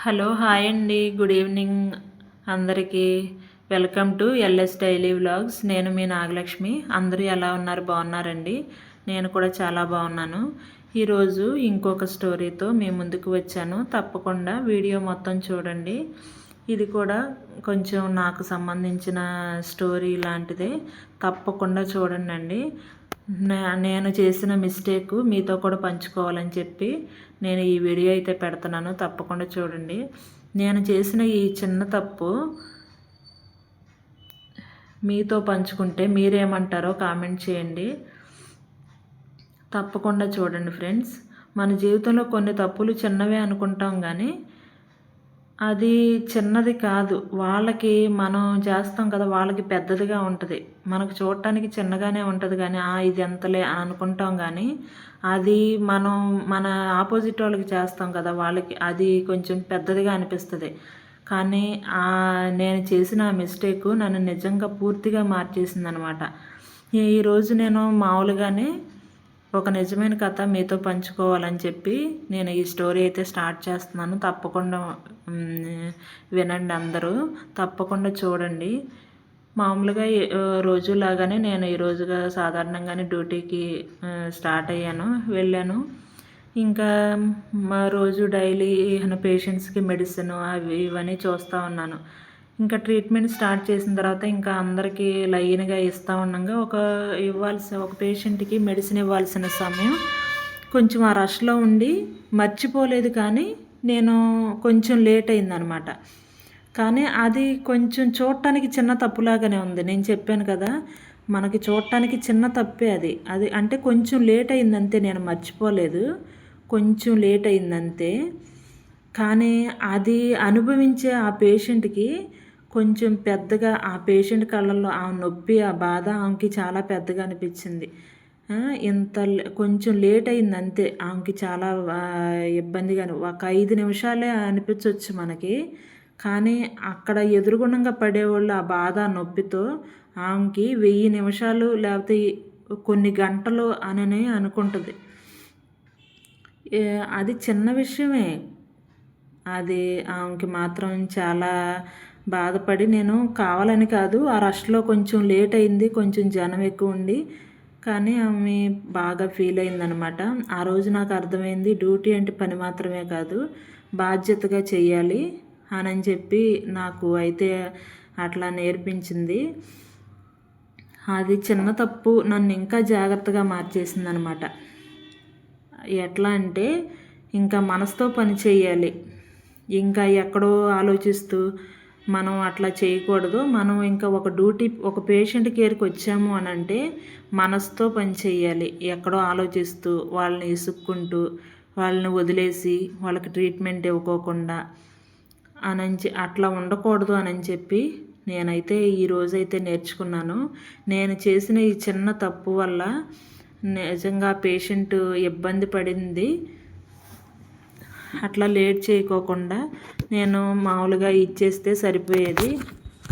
Hello hi అండి, good evening అందరికీ. Welcome to LS daily vlogs. నేను మీ నాగలక్ష్మి. అందరూ ఎలా ఉన్నారు? బాగున్నారండి? నేను కూడా చాలా బాగున్నాను. ఈరోజు ఇంకొక స్టోరీతో మీ ముందుకు వచ్చాను. తప్పకుండా వీడియో మొత్తం చూడండి. ఇది కూడా కొంచెం నాకు సంబంధించిన స్టోరీ లాంటిదే. తప్పకుండా చూడండి. నేను చేసిన మిస్టేక్ మీతో కూడా పంచుకోవాలని చెప్పి నేను ఈ వీడియో అయితే పెడుతున్నాను. తప్పకుండా చూడండి. నేను చేసిన ఈ చిన్న తప్పు మీతో పంచుకుంటే మీరేమంటారో కామెంట్ చేయండి. తప్పకుండా చూడండి ఫ్రెండ్స్. మన జీవితంలో కొన్ని తప్పులు చిన్నవే అనుకుంటాం, కానీ అది చిన్నది కాదు. వాళ్ళకి మనం చేస్తాం కదా, వాళ్ళకి పెద్దదిగా ఉంటుంది. మనకు చూడటానికి చిన్నగానే ఉంటుంది, కానీ ఇది ఎంతలే అని అనుకుంటాం. కానీ అది మనం మన ఆపోజిట్ వాళ్ళకి చేస్తాం కదా, వాళ్ళకి అది కొంచెం పెద్దదిగా అనిపిస్తుంది. కానీ నేను చేసిన మిస్టేక్ నన్ను నిజంగా పూర్తిగా మార్చేసింది అనమాట. ఈరోజు నేను మామూలుగానే ఒక నిజమైన కథ మీతో పంచుకోవాలని చెప్పి నేను ఈ స్టోరీ అయితే స్టార్ట్ చేస్తున్నాను. తప్పకుండా వినండి అందరూ. తప్పకుండా చూడండి. మామూలుగా రోజులాగానే నేను ఈరోజుగా సాధారణంగానే డ్యూటీకి స్టార్ట్ అయ్యాను, వెళ్ళాను. ఇంకా మా రోజు డైలీ పేషెంట్స్కి మెడిసిన్ అవి ఇవన్నీ చూస్తూ ఉన్నాను. ఇంకా ట్రీట్మెంట్ స్టార్ట్ చేసిన తర్వాత ఇంకా అందరికీ లైన్గా ఇస్తూ ఉండగా ఒక పేషెంట్కి మెడిసిన్ ఇవ్వాల్సిన సమయం కొంచెం ఆ రష్లో ఉండి మర్చిపోలేదు, కానీ నేను కొంచెం లేట్ అయిందనమాట. కానీ అది కొంచెం చూడటానికి చిన్న తప్పులాగానే ఉంది. నేను చెప్పాను కదా, మనకి చూడటానికి చిన్న తప్పే అది అంటే కొంచెం లేట్ అయిందంతే. నేను మర్చిపోలేదు, కొంచెం లేట్ అయిందంతే. కానీ అది అనుభవించే ఆ పేషెంట్కి కొంచెం పెద్దగా, ఆ పేషెంట్ కళ్ళల్లో ఆ నొప్పి, ఆ బాధ ఆమెకి చాలా పెద్దగా అనిపించింది. ఇంత కొంచెం లేట్ అయింది అంతే. ఆమెకి చాలా ఇబ్బందిగా, ఒక 5 నిమిషాలే అనిపించవచ్చు మనకి, కానీ అక్కడ ఎదురుగుండంగా పడేవాళ్ళు ఆ బాధ నొప్పితో ఆమెకి 1000 నిమిషాలు లేకపోతే కొన్ని గంటలు అని అనుకుంటుంది. అది చిన్న విషయమే. అది ఆమెకి మాత్రం చాలా బాధపడి, నేను కావాలని కాదు, ఆ రష్లో కొంచెం లేట్ అయింది, కొంచెం జనం ఎక్కువ ఉండి, కానీ ఆమె బాగా ఫీల్ అయిందనమాట. ఆ రోజు నాకు అర్థమైంది, డ్యూటీ అంటే పని మాత్రమే కాదు, బాధ్యతగా చెయ్యాలి అని చెప్పి నాకు అయితే అట్లా నేర్పించింది. అది చిన్న తప్పు నన్ను ఇంకా జాగ్రత్తగా మార్చేసింది అనమాట. ఎట్లా అంటే, ఇంకా మనసుతో పని చేయాలి. ఇంకా ఎక్కడో ఆలోచిస్తూ మనం అట్లా చేయకూడదు. మనం ఇంకా ఒక పేషెంట్ కేర్కి వచ్చాము అని అంటే మనసుతో పని చేయాలి. ఎక్కడో ఆలోచిస్తూ వాళ్ళని ఇసుక్కుంటూ వాళ్ళని వదిలేసి వాళ్ళకి ట్రీట్మెంట్ ఇవ్వకోకుండా అట్లా ఉండకూడదు అని చెప్పి నేనైతే ఈరోజైతే నేర్చుకున్నాను. నేను చేసిన ఈ చిన్న తప్పు వల్ల నిజంగా పేషెంట్ ఇబ్బంది పడింది. అట్లా లేట్ చేయకోకుండా నేను మామూలుగా ఇచ్చేస్తే సరిపోయేది.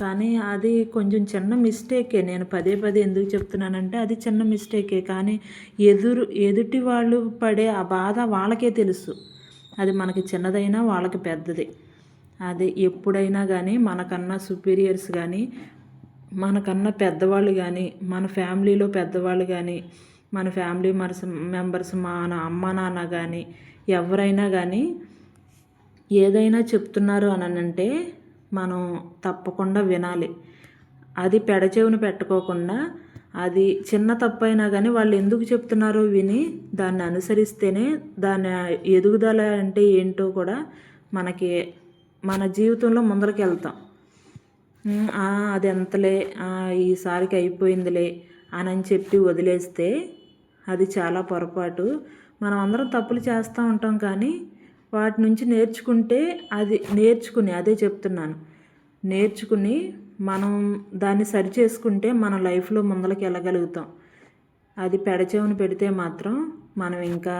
కానీ అది కొంచెం చిన్న మిస్టేకే. నేను పదే ఎందుకు చెప్తున్నానంటే అది చిన్న మిస్టేకే, కానీ ఎదుటి వాళ్ళు పడే ఆ బాధ వాళ్ళకే తెలుసు. అది మనకి చిన్నదైనా వాళ్ళకి పెద్దది. అది ఎప్పుడైనా కానీ మనకన్నా సుపీరియర్స్ కానీ, మనకన్నా పెద్దవాళ్ళు కానీ, మన ఫ్యామిలీలో పెద్దవాళ్ళు కానీ, మన ఫ్యామిలీ మెంబర్స్ మన అమ్మ నాన్న కానీ ఎవరైనా కానీ ఏదైనా చెప్తున్నారు అని అంటే మనం తప్పకుండా వినాలి. అది పెడచెవిన పెట్టుకోకుండా, అది చిన్న తప్పైనా కానీ వాళ్ళు ఎందుకు చెప్తున్నారో విని దాన్ని అనుసరిస్తేనే దాని ఎదుగుదల అంటే ఏంటో కూడా మనకి మన జీవితంలో ముందరికి వెళ్తాం. అది ఎంతలే, ఈసారికి అయిపోయిందిలే అని చెప్పి వదిలేస్తే అది చాలా పొరపాటు. మనం అందరం తప్పులు చేస్తూ ఉంటాం, కానీ వాటి నుంచి నేర్చుకుంటే అదే చెప్తున్నాను, నేర్చుకుని మనం దాన్ని సరిచేసుకుంటే మన లైఫ్లో ముందరికి వెళ్ళగలుగుతాం. అది పెడచెవిన పెడితే మాత్రం మనం ఇంకా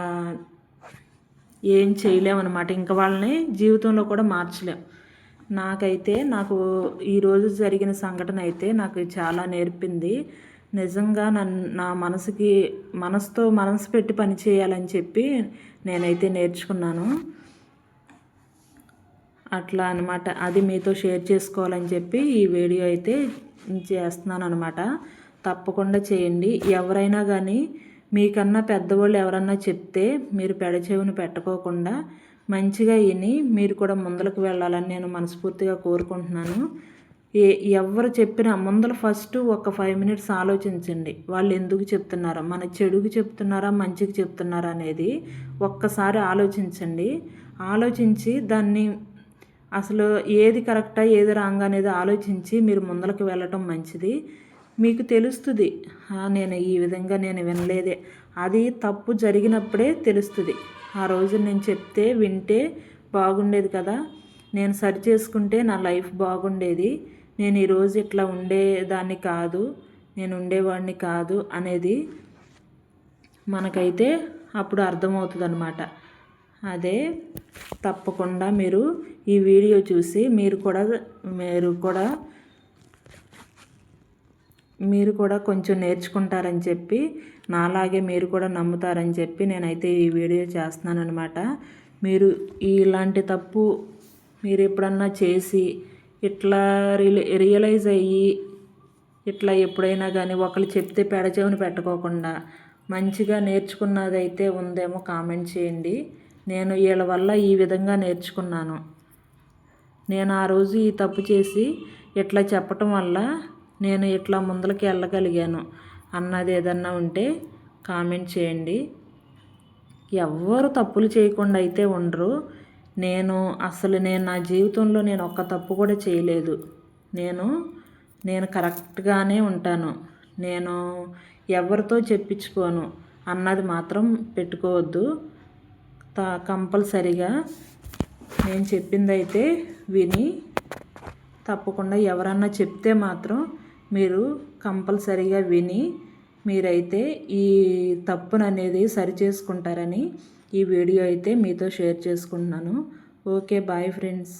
ఏం చేయలేమన్నమాట. ఇంకా వాళ్ళని జీవితంలో కూడా మార్చలేం. నాకు ఈరోజు జరిగిన సంఘటన అయితే నాకు చాలా నేర్పింది. నిజంగా నా మనసుతో మనసు పెట్టి పని చేయాలని చెప్పి నేనైతే నేర్చుకున్నాను. అట్లా అనమాట. అది మీతో షేర్ చేసుకోవాలని చెప్పి ఈ వీడియో అయితే చేస్తున్నాను అనమాట. తప్పకుండా చేయండి. ఎవరైనా కానీ మీకన్నా పెద్దవాళ్ళు ఎవరన్నా చెప్తే మీరు పెడచెవిని పెట్టుకోకుండా మంచిగా విని మీరు కూడా ముందరకు వెళ్ళాలని నేను మనస్ఫూర్తిగా కోరుకుంటున్నాను. ఎవరు చెప్పినా ముందర ఫస్ట్ ఒక 5 మినిట్స్ ఆలోచించండి. వాళ్ళు ఎందుకు చెప్తున్నారా, మన చెడుకు చెప్తున్నారా మంచికి చెప్తున్నారా అనేది ఒక్కసారి ఆలోచించండి. ఆలోచించి దాన్ని అసలు ఏది కరెక్టా ఏది రాంగ్ అనేది ఆలోచించి మీరు ముందరకు వెళ్ళటం మంచిది. మీకు తెలుస్తుంది, నేను ఈ విధంగా నేను వినలేదే, అది తప్పు జరిగినప్పుడే తెలుస్తుంది. ఆ రోజు నేను చెప్తే వింటే బాగుండేది కదా, నేను సరి చేసుకుంటే నా లైఫ్ బాగుండేది, నేను ఈరోజు ఇట్లా ఉండేదాన్ని కాదు, నేను ఉండేవాడిని కాదు అనేది మనకైతే అప్పుడు అర్థమవుతుంది అన్నమాట. అదే తప్పకుండా మీరు ఈ వీడియో చూసి మీరు కూడా కొంచెం నేర్చుకుంటారని చెప్పి, నాలాగే మీరు కూడా నమ్ముతారని చెప్పి నేనైతే ఈ వీడియో చేస్తున్నాను అనమాట. మీరు ఇలాంటి తప్పు మీరు ఎప్పుడన్నా చేసి ఇట్లా రియలైజ్ అయ్యి ఇట్లా ఎప్పుడైనా కానీ ఒకళ్ళు చెప్తే పెడచెవిని పెట్టుకోకుండా మంచిగా నేర్చుకున్నదైతే ఉందేమో కామెంట్ చేయండి. నేను వీళ్ళ వల్ల ఈ విధంగా నేర్చుకున్నాను, నేను ఆ రోజు ఈ తప్పు చేసి ఇట్లా చెప్పటం వల్ల నేను ఇట్లా ముందరికి వెళ్ళగలిగాను అన్నది ఏదన్నా ఉంటే కామెంట్ చేయండి. ఎవ్వరు తప్పులు చేయకుండా అయితే ఉండరు. నేను నా జీవితంలో నేను ఒక్క తప్పు కూడా చేయలేదు. నేను కరెక్ట్గానే ఉంటాను. నేను ఎవరితో చెప్పించుకోను అన్నది మాత్రం పెట్టుకోవద్దు. కంపల్సరిగా నేను చెప్పిందైతే విని తప్పకుండా ఎవరన్నా చెప్తే మాత్రం మీరు కంపల్సరిగా విని మీరైతే ఈ తప్పును అనేది సరి చేసుకుంటారని ఈ వీడియో అయితే మీతో షేర్ చేసుకుంటున్నాను. Okay, bye friends.